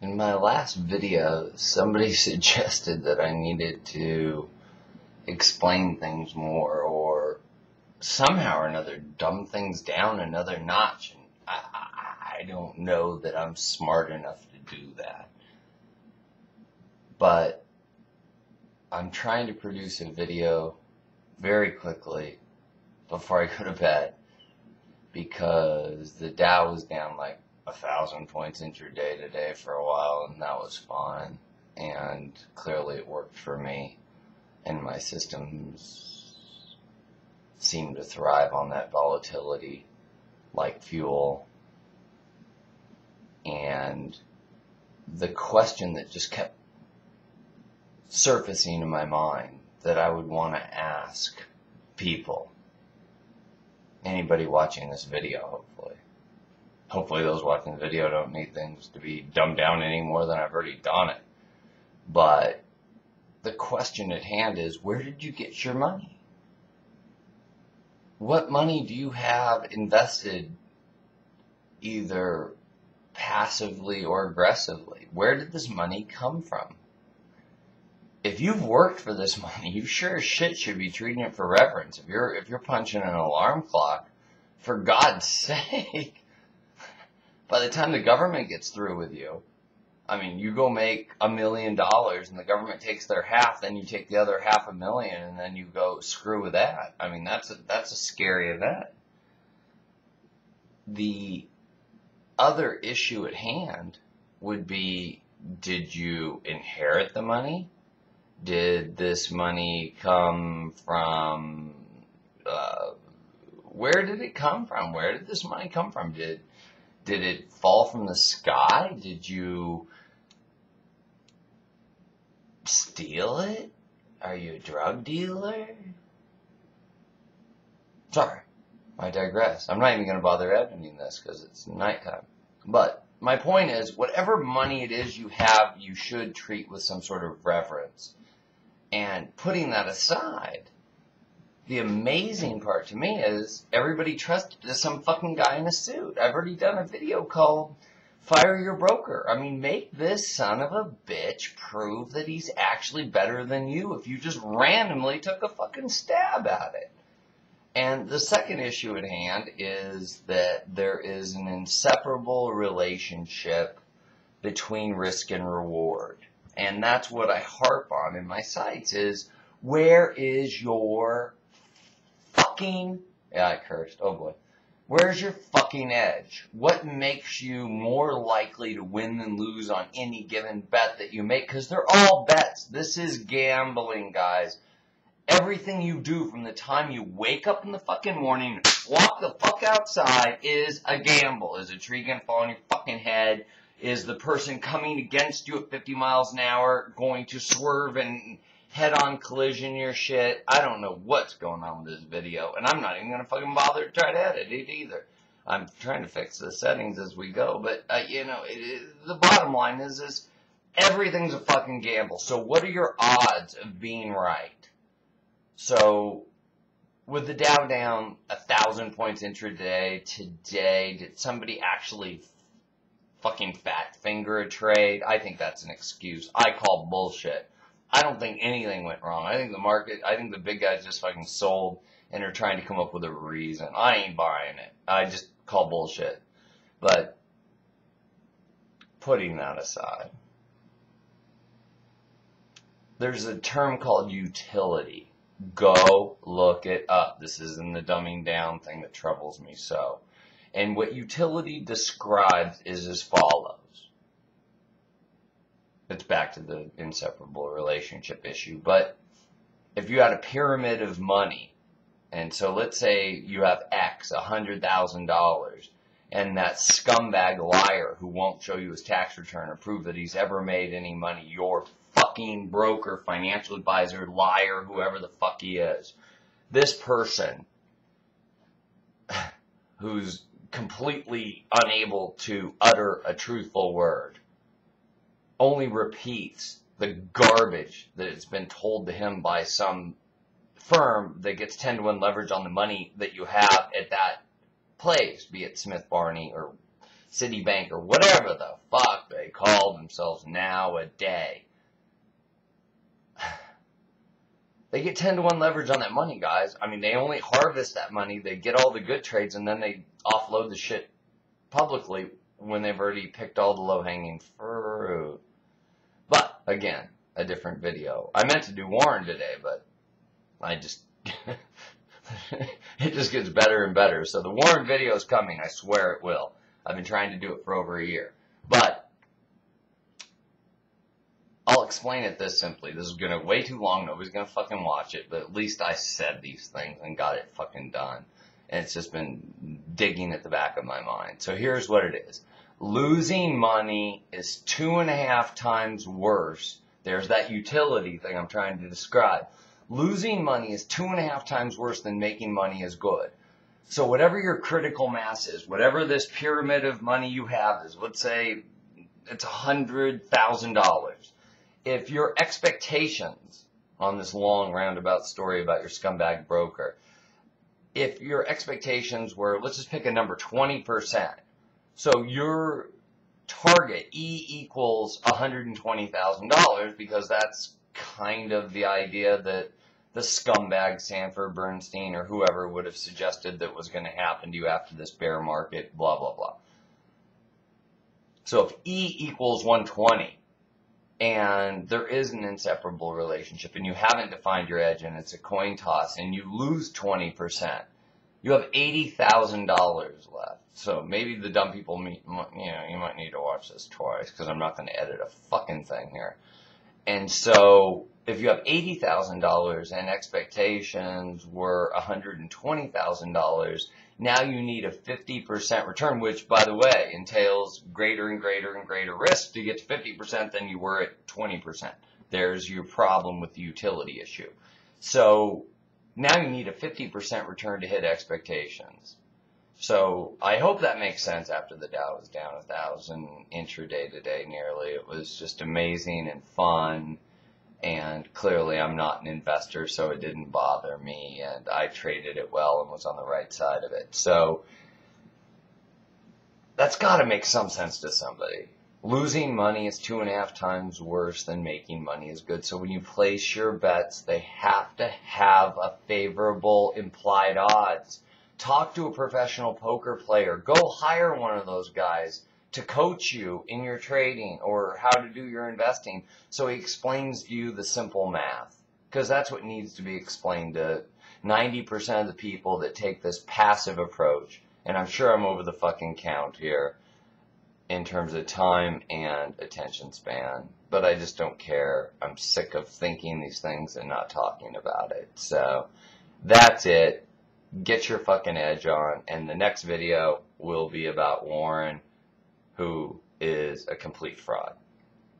In my last video, somebody suggested that I needed to explain things more or somehow or another dumb things down another notch. And I don't know that I'm smart enough to do that. But I'm trying to produce a video very quickly before I go to bed because the Dow was down like 1,000 points intraday today for a while, and that was fun, and clearly it worked for me, and my systems seem to thrive on that volatility like fuel. And the question that just kept surfacing in my mind that I would want to ask people, anybody watching this video, hopefully those watching the video don't need things to be dumbed down any more than I've already done it. But the question at hand is, where did you get your money? What money do you have invested either passively or aggressively? Where did this money come from? If you've worked for this money, you sure as shit should be treating it for reverence. If you're punching an alarm clock, for God's sake, by the time the government gets through with you, I mean, you go make $1 million and the government takes their half, then you take the other $500,000 and then you go screw with that. I mean, that's a scary event. The other issue at hand would be, did you inherit the money? Did this money come from, where did it come from? Where did this money come from? Did it fall from the sky? Did you steal it? Are you a drug dealer? Sorry, I digress. I'm not even going to bother editing this because it's nighttime. But my point is, whatever money it is you have, you should treat with some sort of reverence. And putting that aside, the amazing part to me is everybody trusted some fucking guy in a suit. I've already done a video called Fire Your Broker. I mean, make this son of a bitch prove that he's actually better than you if you just randomly took a fucking stab at it. And the second issue at hand is that there is an inseparable relationship between risk and reward. And that's what I harp on in my sites is, where is your fucking, yeah, I cursed, oh boy. Where's your fucking edge? What makes you more likely to win than lose on any given bet that you make? Because they're all bets. This is gambling, guys. Everything you do from the time you wake up in the fucking morning, walk the fuck outside, is a gamble. Is a tree gonna fall on your fucking head? Is the person coming against you at 50 miles an hour going to swerve and head-on collision your shit? I don't know what's going on with this video, and I'm not even going to fucking bother to try to edit it either. I'm trying to fix the settings as we go, but, the bottom line is everything's a fucking gamble. So what are your odds of being right? So, with the Dow down 1,000 points intraday today, did somebody actually fucking fat finger a trade? I think that's an excuse. I call bullshit. I don't think anything went wrong. I think the big guys just fucking sold and are trying to come up with a reason. I ain't buying it. I just call bullshit. But putting that aside, there's a term called utility. Go look it up. This isn't the dumbing down thing that troubles me so. And what utility describes is as follows. It's back to the inseparable relationship issue. But if you had a pyramid of money, and so let's say you have X, $100,000, and that scumbag liar who won't show you his tax return or prove that he's ever made any money, your fucking broker, financial advisor, liar, whoever the fuck he is, this person who's completely unable to utter a truthful word only repeats the garbage that has been told to him by some firm that gets 10-to-1 leverage on the money that you have at that place, be it Smith Barney or Citibank, or whatever the fuck they call themselves nowadays. They get 10-to-1 leverage on that money, guys. I mean, they only harvest that money, they get all the good trades, and then they offload the shit publicly when they've already picked all the low-hanging fruit. But, again, a different video. I meant to do Warren today, but I just... it just gets better and better. So the Warren video is coming. I swear it will. I've been trying to do it for over a year. But I'll explain it this simply. This is going to way too long. Nobody's going to fucking watch it. But at least I said these things and got it fucking done. And it's just been digging at the back of my mind. So here's what it is. Losing money is 2.5 times worse. There's that utility thing I'm trying to describe. Losing money is 2.5 times worse than making money is good. So whatever your critical mass is, whatever this pyramid of money you have is, let's say it's $100,000. If your expectations on this long roundabout story about your scumbag broker, if your expectations were, let's just pick a number, 20%. So your target, E equals $120,000, because that's kind of the idea that the scumbag Sanford Bernstein or whoever would have suggested that was going to happen to you after this bear market, blah, blah, blah. So if E equals 120 and there is an inseparable relationship and you haven't defined your edge and it's a coin toss and you lose 20%, you have $80,000 left. So maybe the dumb people, you might need to watch this twice because I'm not going to edit a fucking thing here. And so if you have $80,000 and expectations were $120,000, now you need a 50% return, which, by the way, entails greater and greater and greater risk to get to 50% than you were at 20%. There's your problem with the utility issue. So now you need a 50% return to hit expectations. So I hope that makes sense after the Dow was down 1,000 intraday today nearly. It was just amazing and fun. And clearly I'm not an investor, so it didn't bother me. And I traded it well and was on the right side of it. So that's got to make some sense to somebody. Losing money is 2.5 times worse than making money is good. So when you place your bets, they have to have a favorable implied odds. Talk to a professional poker player. Go hire one of those guys to coach you in your trading or how to do your investing so he explains to you the simple math. Because that's what needs to be explained to 90% of the people that take this passive approach. And I'm sure I'm over the fucking count here in terms of time and attention span. But I just don't care. I'm sick of thinking these things and not talking about it. So that's it. Get your fucking edge on. And the next video will be about Warren, who is a complete fraud.